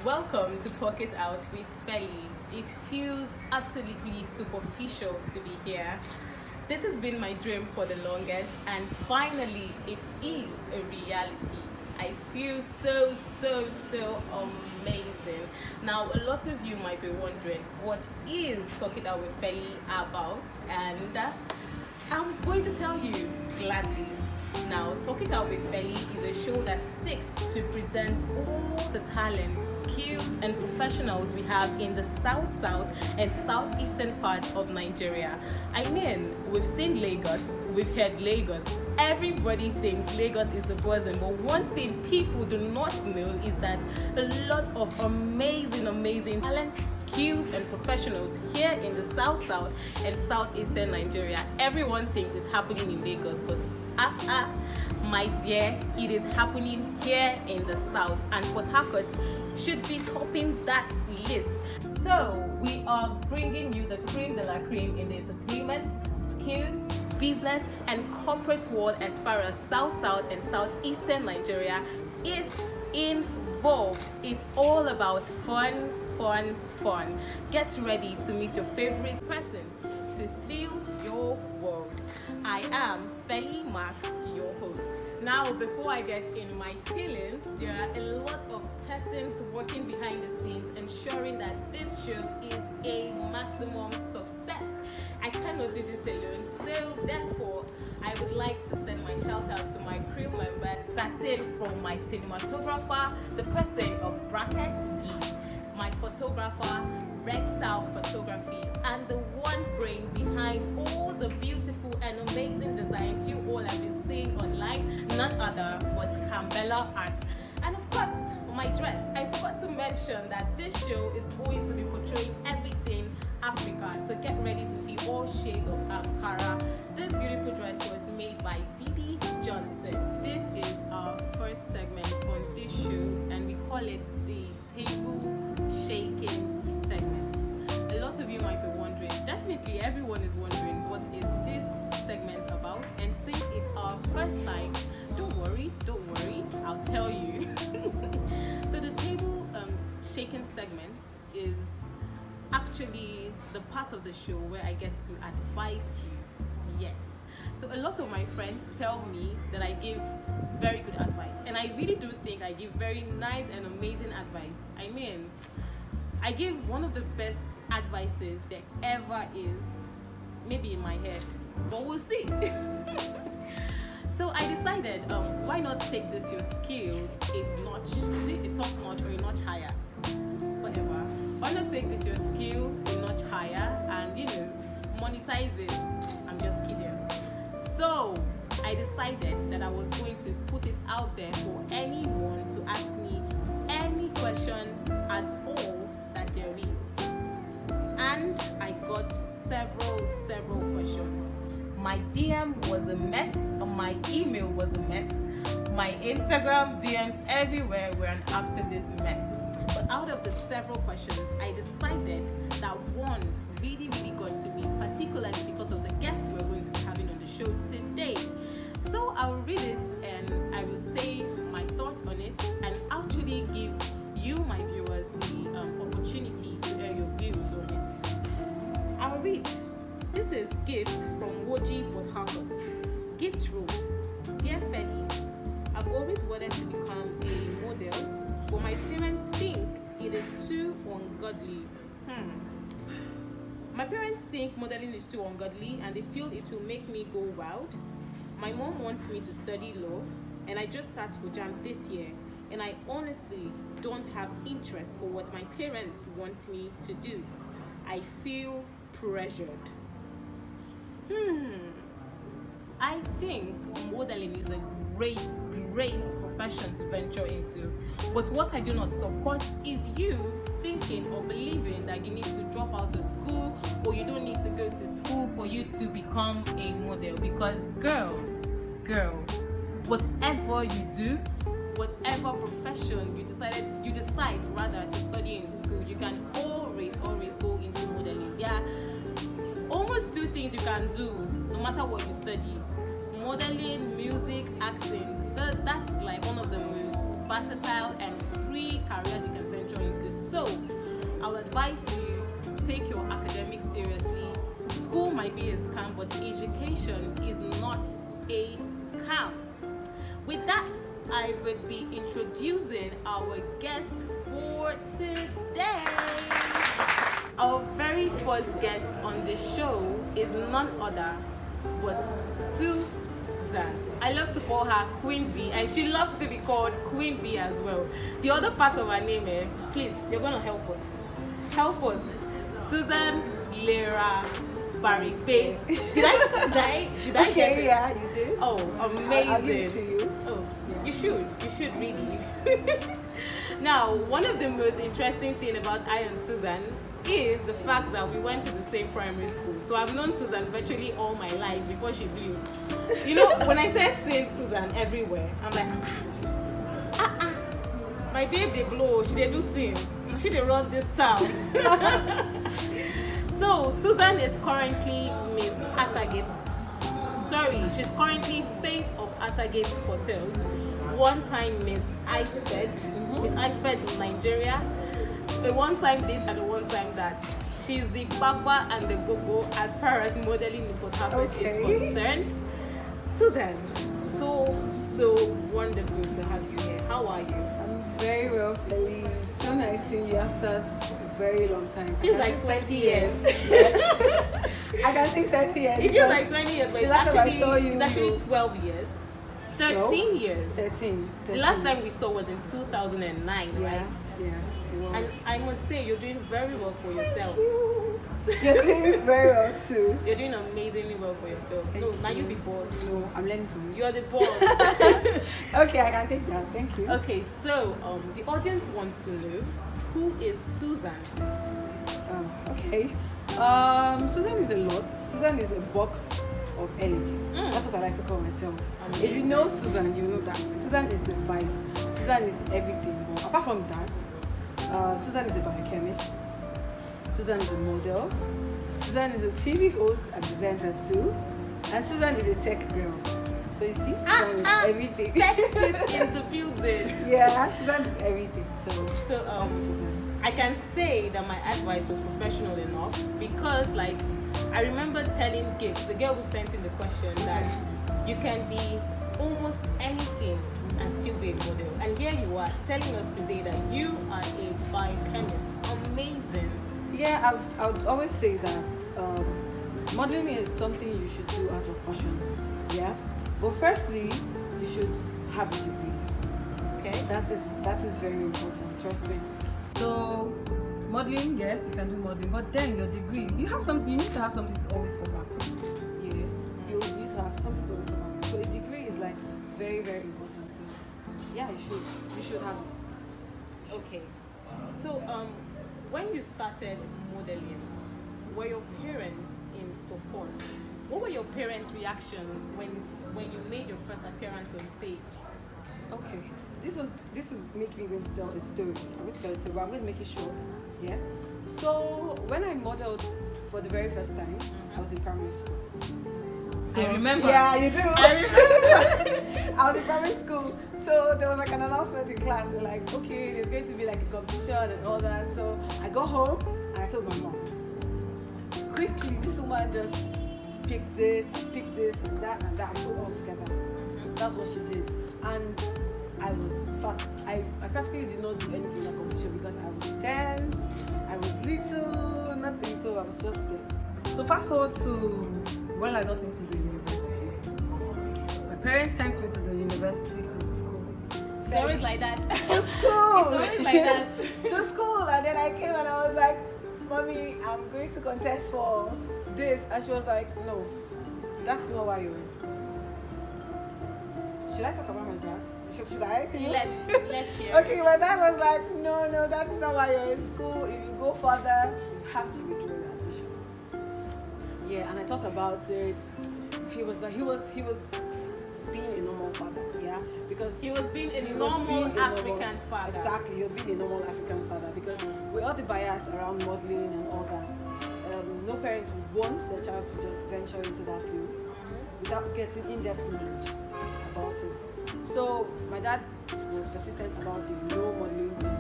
Welcome to Talk It Out with Felie. It feels absolutely superficial to be here. This has been my dream for the longest, and finally it is a reality. I feel so amazing. Now, a lot of you might be wondering, what is Talk It Out with Felie about? And I'm going to tell you gladly. Now, Talk It Out with Felie is a show that seeks to present all the talents, skills, and professionals we have in the South and southeastern parts of Nigeria. I mean, we've seen Lagos, we've heard Lagos. Everybody thinks Lagos is the buzzing, but one thing people do not know is that a lot of amazing talent, skills, and professionals here in the South and southeastern Nigeria. Everyone thinks it's happening in Lagos, but my dear, it is happening here in the South, and Port Harcourt should be topping that list. So we are bringing you the cream de la cream in the entertainment, skills, business, and corporate world as far as South and southeastern Nigeria is involved. It's all about fun. Get ready to meet your favorite person to thrill your world. I am Felie Mark, your host. Now, before I get in my feelings, there are a lot of persons working behind the scenes ensuring that this show is a maximum success. I cannot do this alone, so therefore I would like to send my shout out to my crew members, starting from my cinematographer, the person of Bracket B, my photographer, REXSALVE photography, and the one brain behind all the beautiful and amazing designs you all have been seeing online, none other but KAMPBELLA art. And of course, my dress. I forgot to mention that this show is going to be portraying everything Africa, so get ready to see all shades of Ankara. This beautiful dress was made by Didi Johnson. This is our first segment on this show, and we call it the table shaking segment. A lot of you might be wondering, definitely everyone is wondering, what is this segment about? And since it's our first time, don't worry, I'll tell you. So the table shaking segment is actually the part of the show where I get to advise you. Yes. So a lot of my friends tell me that I give very good advice, and I really do think I give very nice and amazing advice. I mean, I give one of the best advices there ever is, maybe in my head, but we'll see. So I decided, why not take this your skill a top notch or a notch higher, whatever. Why not take this your skill a notch higher and monetize it? I'm just kidding. So I decided that I was going to put it out there for anyone to ask me any question at all that there is. And I got several questions. My DM was a mess, my email was a mess, my Instagram DMs everywhere were an absolute mess. But out of the several questions, I decided that one really got to me, particularly because of the guest we're going to be having on the show today. So I will read it and I will say my thoughts on it and actually give you, my viewers, the opportunity to air your views on it. I'll read. This is gift from Woji Port Harcourt. Gift Rose. Dear Felie, I've always wanted to become a model, but my parents think it is too ungodly. My parents think modeling is too ungodly, and they feel it will make me go wild. My mom wants me to study law, and I just sat for JAMB this year, and I honestly don't have interest for what my parents want me to do. I feel pressured. I think modeling is a great profession to venture into. But what I do not support is you thinking or believing that you need to drop out of school, or you don't need to go to school for you to become a model. Because girl, whatever you do, whatever profession you decide rather to study in school, you can always go into modeling. There are almost two things you can do no matter what you study: modeling, music, acting. That's like one of the most versatile and free careers you can venture into. advise you take your academics seriously. School might be a scam, but education is not a scam. With that, I would be introducing our guest for today. Our very first guest on the show is none other but Susan. I love to call her Queen Bee, and she loves to be called Queen Bee as well. The other part of her name, please, you're going to help us. Help us. Susan Leera Barikpe. Did I okay, get it? Yeah, you did. Oh, amazing. I'll give it to you. Oh, yeah. You should really. Now, one of the most interesting thing about I and Susan is the fact that we went to the same primary school. So I've known Susan virtually all my life before she blew. You know, when I said Saint Susan everywhere, I'm like, my babe, they blow, she they do things. She they run this town. So Susan is currently Miss Attagate. Sorry, she's currently face of Attagate Hotels. One time Miss ISPED, Miss ISPED in Nigeria. A one time this and a one time that. She's the Baba and the Gogo as far as modeling in portharcourt is concerned. Susan, so wonderful to have you here. How are you? I'm very well, Felie. So nice seeing you after a very long time. Feels like 20 years. Yeah. I can think 30 years. It feels like 20 years, but it's actually 12 years. 13 12? years. 13. The last time we saw was in 2009, Yeah. right? Yeah. And I must say, you're doing very well for yourself. You're doing very well too. You're doing amazingly well for yourself. Now you be boss. No, I'm learning from you. You're the boss. Okay, I can take that. Thank you. Okay, so the audience wants to know, who is Susan? Okay. Susan is a lot. Susan is a box of energy. That's what I like to call myself. Amazing. If you know Susan, you know that Susan is the vibe. Susan is everything. But apart from that, Susan is a biochemist. Susan is a model. Susan is a TV host and presenter too. And Susan is a tech girl. So you see, Susan is everything. Tech is in the building. Yeah, Susan is everything. So I can say that my advice was professional enough because, like, I remember telling Gibbs, the girl who sent in the question, that you can be almost anything and still be a model. And here you are telling us today that you are a biochemist. Amazing. Yeah, I would always say that modeling is something you should do out of passion. Yeah, but firstly, you should have a degree. Okay, that is very important. Trust me. So, modeling, yes, you can do modeling, but then your degree, you need to have something to always fall back. Yeah, you need to have something to always fall back. So a degree is like very, very important. Yeah, you should have it. Okay. So when you started modeling, were your parents in support? What were your parents' reaction when you made your first appearance on stage? Okay, this was making me going to tell a story. I'm going to tell a story, but I'm going to make it short. Yeah. So when I modeled for the very first time, I was in primary school. So, I remember. Yeah, you do. I remember. I was in primary school. So there was like an announcement in class, like, okay, there's going to be like a competition and all that. So I got home and I told my mom. Quickly, this woman just picked this and that and put it all together. That's what she did. And I practically did not do anything in that competition because I was 10, I was little, nothing, so I was just there. So fast forward to when I got into the university. My parents sent me to the university to school. It's always like that. To school! It's always like that. To school, and then I came and I was like, Mommy, I'm going to contest for this. And she was like, no, that's not why you're in school. Should I talk about my dad? Should I? Let's hear. Okay, my dad was like, no, that's not why you're in school. If you go further, you have to withdraw your admission. Yeah, and I thought about it. He was being a normal father, yeah, because he was being a normal African father. Exactly, he was being a normal African father because with all the bias around modeling and all that, no parent would want their child to just venture into that field without getting in-depth knowledge about it. So my dad was persistent about the no modeling thing.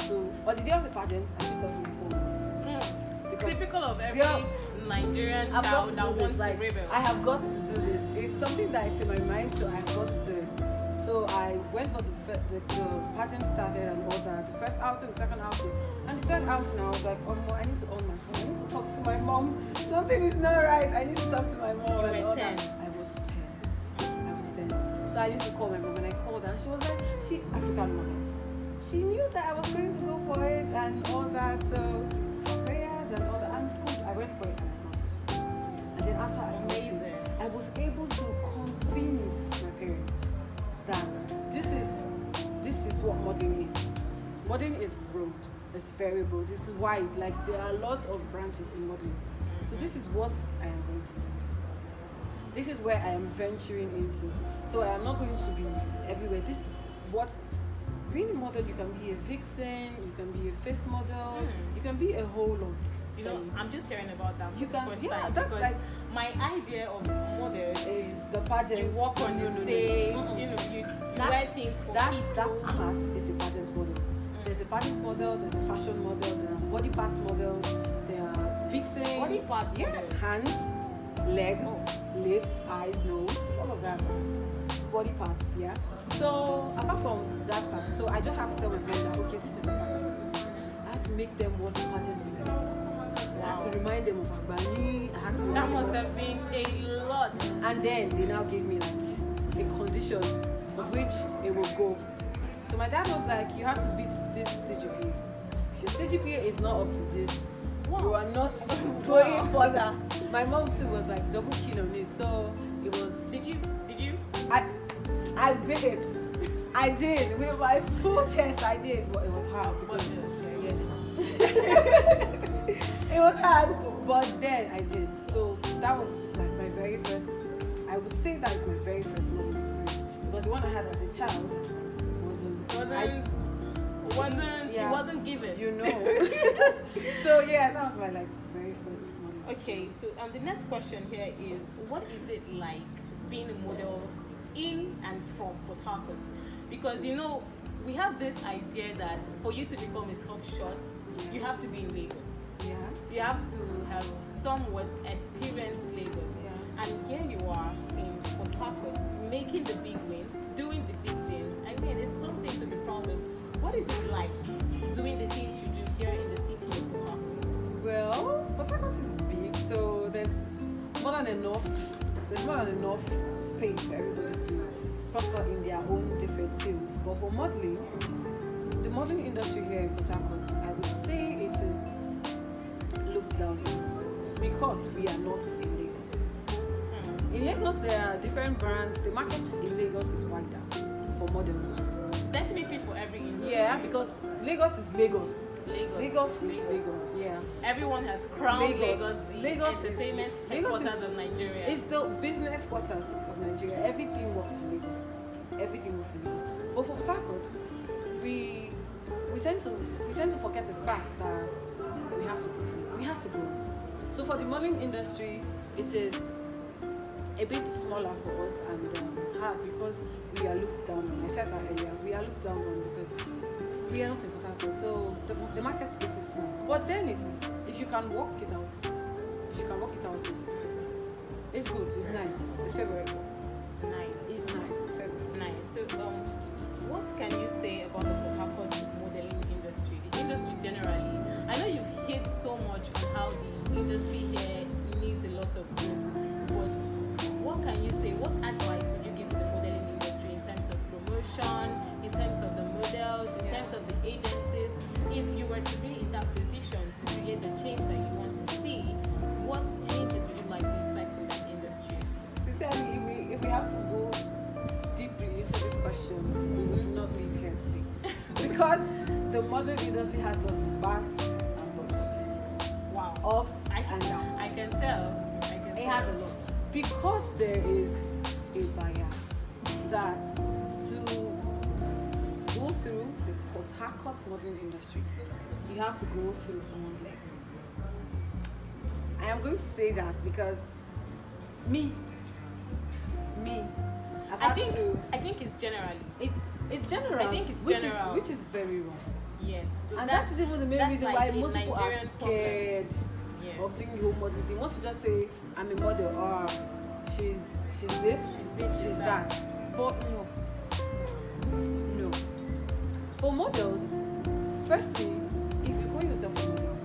So on the day of the pageant, I picked up my phone typical of every Yeah. Nigerian I've got child to that do wants this. Like, to rebel. I have got to do this. It's something that is in my mind, so I have got to do it. So I went for the pageant started and all that. The first outing, the second outing, and the third outing. I was like, oh, I need to on my phone. I need to talk to my mom. Something is not right. I need to talk to my mom. You and were all that. tense. I was tense. So I used to call my mom, and I called her. And she was like, African mother. She knew that I was going to go for it and all that. So prayers and all that. And I went for it. And then after Amazing. I was able to convince my parents that this is what modeling is. Modeling is broad. It's very broad. It's wide. Like there are lots of branches in modeling. So this is what I am going to do. This is where I am venturing into. So I am not going to be everywhere. This is what being a model. You can be a vixen. You can be a face model. You can be a whole lot. You know, I'm just hearing about that You for the can- first yeah, time that's because like- my idea of models is The pageant. you walk on the No. stage, Mm-mm. you know, you That- wear things for that people. part is the pageant model. There's a pageant model, there's a fashion model, there are body part models, there are fixing. Body parts Yes, models. hands, legs, lips, eyes, nose, all of that. Body parts, yeah. So apart from that part, so I just have to tell my friends that okay, this is the pageant. I have to make them watch pageant videos. I have to remind them of Agbani. I have to That remind must them have been a lot. and then they now give me like a condition of which it will go. So my dad was like, you have to beat this CGPA. If your CGPA is not up to this, you are not going further. My mom too was like double keen on it. So it was, Did you? I did it. I did. With my full chest I did. But it was hard. Because, it was hard, but then I did. So that was like my very first, I would say that is my very first modeling experience. Because the one I had as a child It wasn't given. You know. So yeah, that was my like very first modeling. Okay, so the next question here is, what is it like being a model in and from Port Harcourt? Because you know, we have this idea that for you to become a top shot, you have to be in Lagos. Yeah. You have to have somewhat experienced Lagos. Yeah. And here you are in Port Harcourt, making the big wins, doing the big things. I mean, it's something to be proud of. What is it like doing the things you do here in the city of Port Harcourt? Well, Port Harcourt is big, so there's more than enough space for everybody to prosper in their own different fields. But for modeling, the modeling industry here in Port Harcourt, I would say it is looked down on because we are not in Lagos. In Lagos, there are different brands. The market in Lagos is wider for models. Definitely for every industry. Yeah, because Lagos is Lagos. Lagos is Lagos. Yeah. Everyone has crowned Lagos the Lagos is- entertainment Lagos headquarters is- of Nigeria. It's the business quarter of Nigeria. Everything works in Lagos. Everything works in Lagos. But for Port Harcourt, we tend to forget the fact that we have to grow. So for the modeling industry, it is a bit smaller for us and hard because we are looked down on. I said that earlier. We are looked down on because we are not in Port Harcourt. So the market space is small. But then it is, if you can work it out, it's good. It's nice. It's favorable. Nice. It's nice. It's favorable. Nice. So, what can you say about the Port Harcourt modeling industry? The industry generally. I know you've hit so much on how the industry here needs a lot of growth, but what can you say? What advice would you give to the modeling industry in terms of promotion, in terms of the models, in terms of the agencies? If you were to be in that position to create the change that you want to see, what changes would you like to effect in that industry? Sincerely, if we have to go deeply into this question, we will not leave here today. Because the modern industry has got bass and bottoms. Wow. Ups I and downs. can tell. It has a lot. Because there is a bias that to go through the Port Harcourt modern industry, you have to go through someone's leg. I am going to say that because me, I think it's generally. it's general. I think it's general. which is very wrong. Yes. So And that is even the main that's reason like why a most people are Nigerian problem. scared of doing the whole model thing. Once you just say, I'm a model, or she's this, she's that. But no. For models, firstly, if you call yourself a model,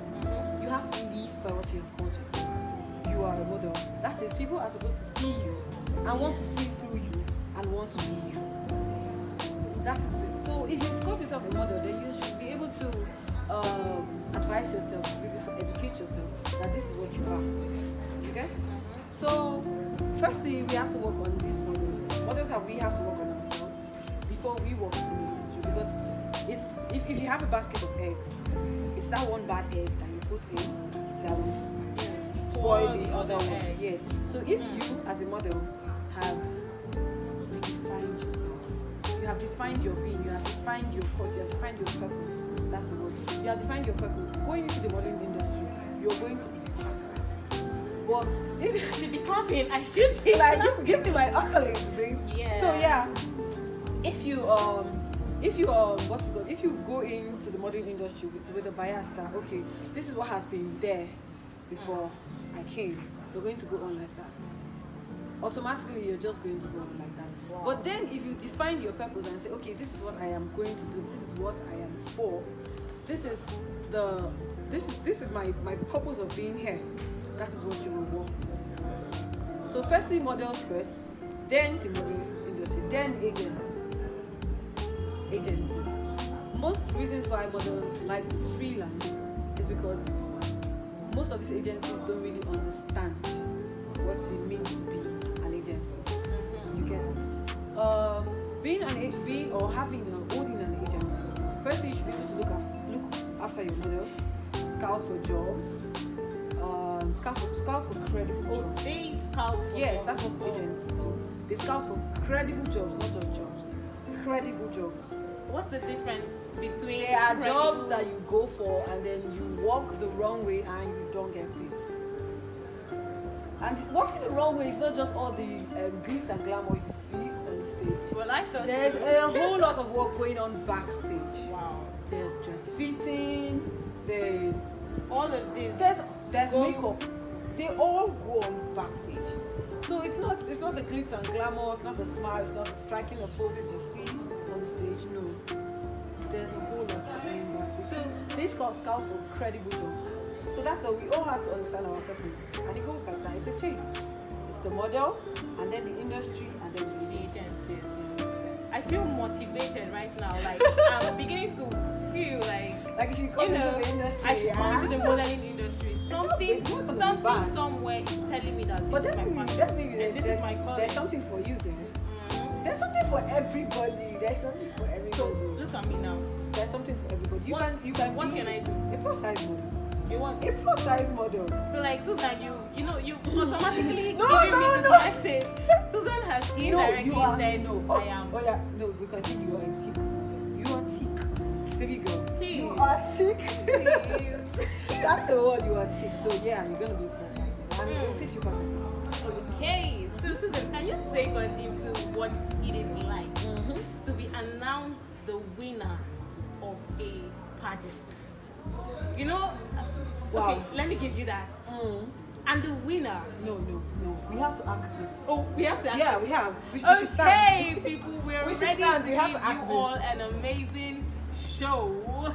you have to live by what you have called yourself. You are a model. That is, people are supposed to see you and want to see through you and want to be you. That is it. So if you call yourself a model, then you should be able to advise yourself, to be able to educate yourself that this is what you are. Okay? So firstly, we have to work on these models. Models we have to work on ourselves before we work in the industry, because if you have a basket of eggs, it's that one bad egg that you put in that will spoil the other ones. Yes. So if you as a model have redefined yourself, you have defined your being, you have defined your course, you have defined your purpose. That's the word. You have defined your purpose. Going into the modeling industry, you're going to be happy. But if I should be clapping. I should be like give me my accolades, babe. Yeah. So yeah, if you what's it called? If you go into the modeling industry with a bias that okay, this is what has been there before I came, you're going to go on like that. Automatically, you're just going to go on like that. Wow. But then, if you define your purpose and say, okay, this is what I am going to do. This is what I am for. This is my purpose of being here. That is what you will work with. So firstly, models first, then the modeling industry, then agencies. Most reasons why models like to freelance is because most of these agencies don't really understand what it means to be an agency. You get it? Being an agency or owning an agency, firstly you should be able to look after your model, scout for jobs, scout for credible jobs. They scout for Yes, jobs. that's what agents do. They scout for credible jobs, not just jobs. Credible jobs. What's the difference between There are jobs that you go for and then you walk the wrong way and you don't get paid. And walking the wrong way is not just all the glitz and glamour you see on the stage. Well, I thought There's a whole lot of work going on backstage. Wow. There's dress fitting, there's All of this. there's makeup. They all go on backstage. So it's not the glitz and glamour, it's not the smile, it's not the striking of poses you see on the stage. No. There's a whole lot happening backstage. So they scouts for credible jobs. So that's how we all have to understand our purpose. And it goes like that. It's a chain. It's the model, and then the industry, and then the Agencies. I feel motivated right now. Like I'm beginning to feel like you should come into the industry. I should come into the modeling industry. Something somewhere is telling me that But this is my passion. This is my calling. there's something for you there. There's something for everybody. There's something for everybody. So look at me now. There's something for everybody. What can I do? A plus size model. You want? A plus size model. So like Susan, you automatically No, giving no, me this no. message. Susan has indirectly said no. I am. Oh yeah, no, because you are a tick. You are tick, baby girl. Please. You are tick. Please. That's the word. You are tick. So yeah, you're gonna be a plus size model, and it will fit you perfectly. Okay, so Susan, can you take us into what it is like to be announced the winner of a pageant? You know, Wow. okay, let me give you that. And the winner. No. We have to act this. Oh, we have to. Yeah, we have. We should stand. Okay, people, we're We should ready stand. to We give have to act you this. all an amazing show.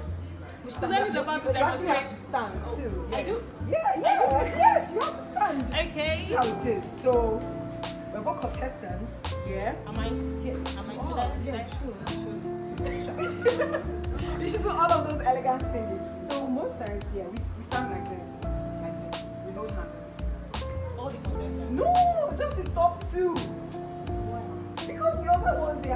Susan is about to You actually demonstrate. have to stand too. I do? Yes, you have to stand. Okay. That's how it is. So, we're both contestants. Yeah. Am I? You should do all of those elegant things. So most times, yeah, we stand like this, with no hands. All the contestants. No, just the top two. Because the other ones, they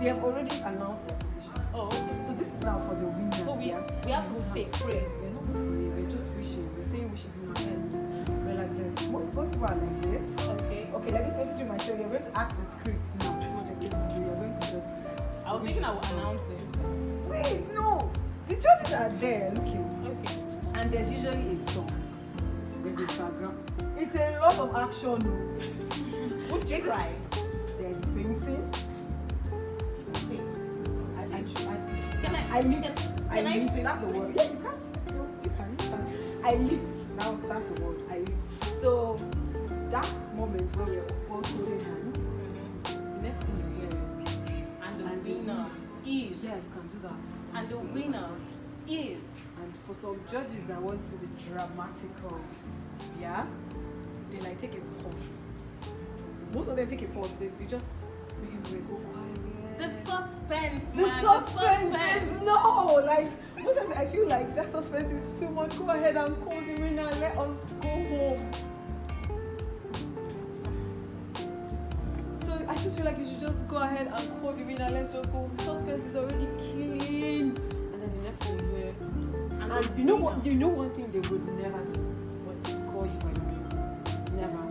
have already announced their position. Oh, okay. So this is now for the winner. So we have to fake pray. We're not praying, we're just wishing. We're saying wishes in our hands. We're like this. Most people are like this. Okay. Okay, let me take you through my show. You're going to act the script now. This is what you're going to do. You're going to just. I was thinking I would announce this. Wait, no. The judges are there looking. Okay. And there's usually a song. There's a background. It's a lot of action. Would you cry? There's fainting. Can I? I lift. Can I? That's the word. Yeah, you can. I lift. That's the word I use. So that moment when we're all holding hands, the next thing you hear is And the winner is. yeah, you can do that. And the winner is. And for some judges that want to be dramatical, yeah, they like take a pause. Most of them take a pause. They just make it go quiet. The suspense, The man. suspense is no, like most times I feel like that suspense is too much. Go ahead and call the winner. Let us go home. So I just feel like you should just go ahead and call the winner. Let's just go. The suspense is already killing. And then the next thing you hear, and you know what? You know one thing they would never do. What is call you by your name? Never.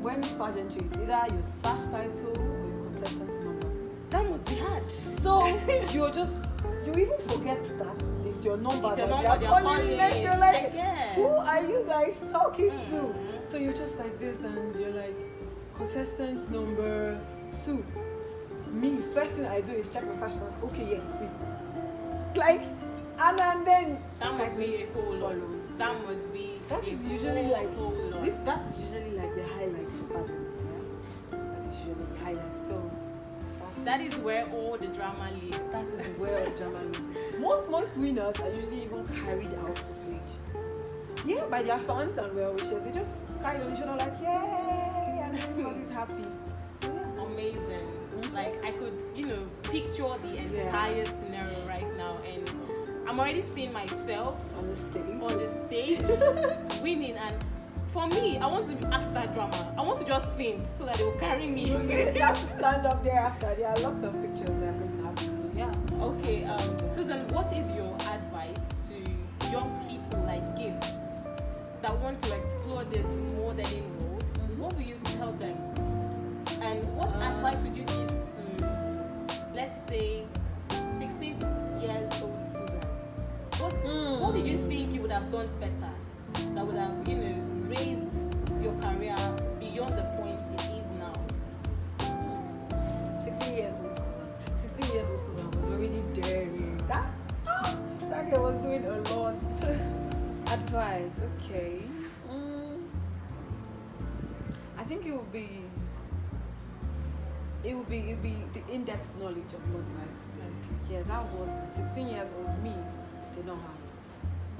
When it's pageantry, it's either your sash title or your contestant number. That must be hard. So you even forget that it's your number It's your that number they're they're calling calling. next. You're like, Yeah. who are you guys talking to? So you're just like this and you're like, contestant number 2. Me, first thing I do is check my fashion. Okay, yeah, it's me. Like, and then That must be a whole lot. follow. That must be That a is usually like whole lot. that's usually like the highlights of pageants. Yeah? That's usually the highlights. So That is where all the drama lives. that is the way of drama music. Most winners are usually even carried out the stage. Yeah, by their fans and well wishers. They just carry on each other like yay, and everybody's happy. So yeah. Amazing. Like I could, picture the entire scenario right now, and I'm already seeing myself On the stage. on the stage winning. And for me, I want to act that drama. I want to just faint so that they will carry me. You have to stand up there after. There are lots of pictures that are going to happen. So yeah. Okay, Susan, what is your advice to young people like Gifts that want to explore this modeling world? What will you tell them? And what advice would you give to, let's say, 16 years old Susan? What did you think you would have done better that would have, raised your career beyond the point it is now? 16 years old. 16 years old Susan was already daring. That girl was doing a lot. Advice, okay. I think it would be the in-depth knowledge of modern life. Like, yeah, that was what the 16 years old me did not have.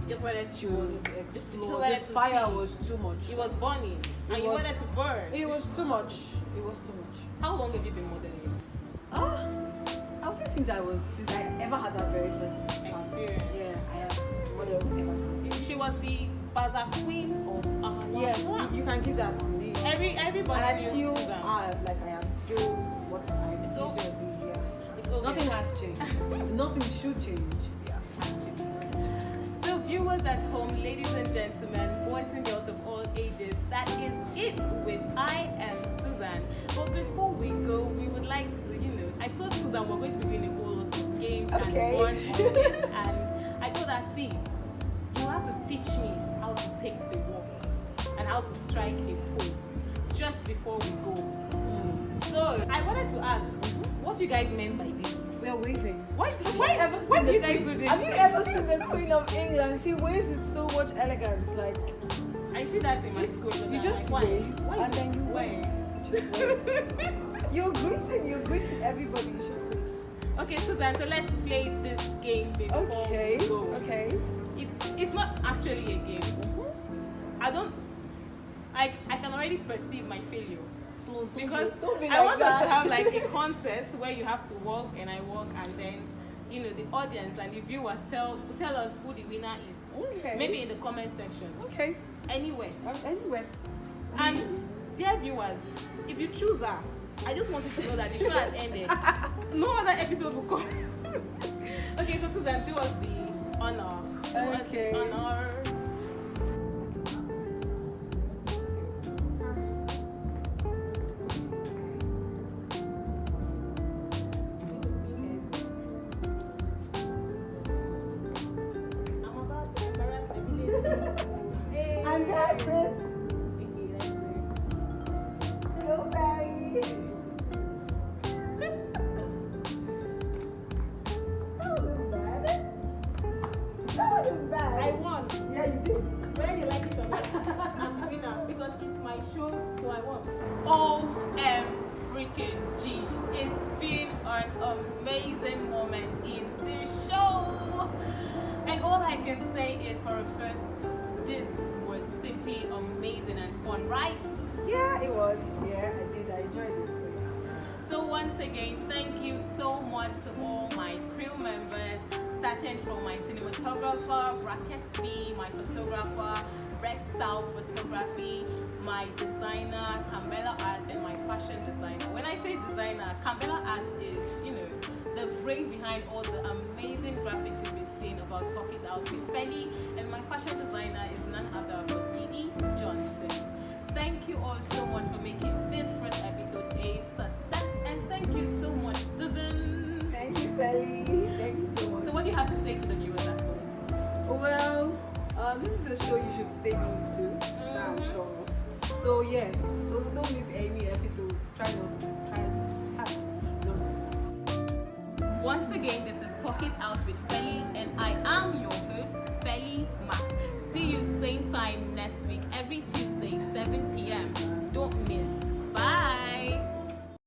You just wanted She to wanted to explore. explore. The fire was too much. It was burning, and you was- wanted to burn. It was too much. It was too much. How long have you been modeling? I would say since I ever had that very first Experience. Yeah, I have modeled ever since. She was the bazaar queen of our Yeah, class. you can give that to me. Everybody And I knew still Susan. I am still what I It's usually okay. be. Yeah. It's okay. Nothing has changed. Nothing should change. Yeah. Actually. So viewers at home, ladies and gentlemen, boys and girls of all ages, that is it with I and Susan. But before we go, we would like to, I told Susan we're going to be doing a whole lot of games and Okay. fun on this, and I told her, see, you have to teach me how to take the walk and how to strike a pose just before we go. So I wanted to ask, what you guys meant by this? We are waving. Why do you guys do this? Have you ever seen the Queen of England? She waves with so much elegance. Like I see that in my school. you just like, why? wave Why? and then you Why? wave. You're greeting everybody. You just wave. Okay, Susan, so let's play this game before Okay. we go. Okay. It's not actually a game. I can already perceive my failure. Because don't be I like want us to that. have like a contest where you have to walk and I walk, and then the audience and the viewers tell us who the winner is. Okay. Maybe in the comment section. Okay. Anywhere. Anyway. And dear viewers, if you choose her, I just want you to know that the show has ended. No other episode will come. Okay, so Susan, do us the honor. Do us Okay. the honor. I'm about to embarrass the village. Hey. And that's it. Okay, let's do it. Go baby. That wasn't bad. That wasn't look bad. I won. Yeah, you did. Whether you like it or not, I'm the winner because it's my show, so I won. OM freaking G. It's been an amazing moment in this show. And all I can say is for a first, this was simply amazing and fun, right? Yeah, it was. Yeah, I did. I enjoyed it. So once again, thank you so much to all my crew members, starting from my cinematographer, Brackets B, my photographer, REXSALVE Photography, my designer, KAMPBELLA Art, and my fashion designer. When I say designer, KAMPBELLA Art is, the brain behind all the amazing graphics you've been seeing about Talk It Out with Felie, and my fashion designer is none other but Didi Johnson. Thank you all so much for making this first episode a success, and thank you so much, Susan. Thank you, Felie. Thank you so much. So what do you have to say to the viewers at home? Well, this is a show you should stay on to, that I'm sure of. So yeah, so don't miss any episodes. Try not to. Once again, this is Talk It Out with Felie, and I am your host, Felie Mac. See you same time next week, every Tuesday, 7 p.m.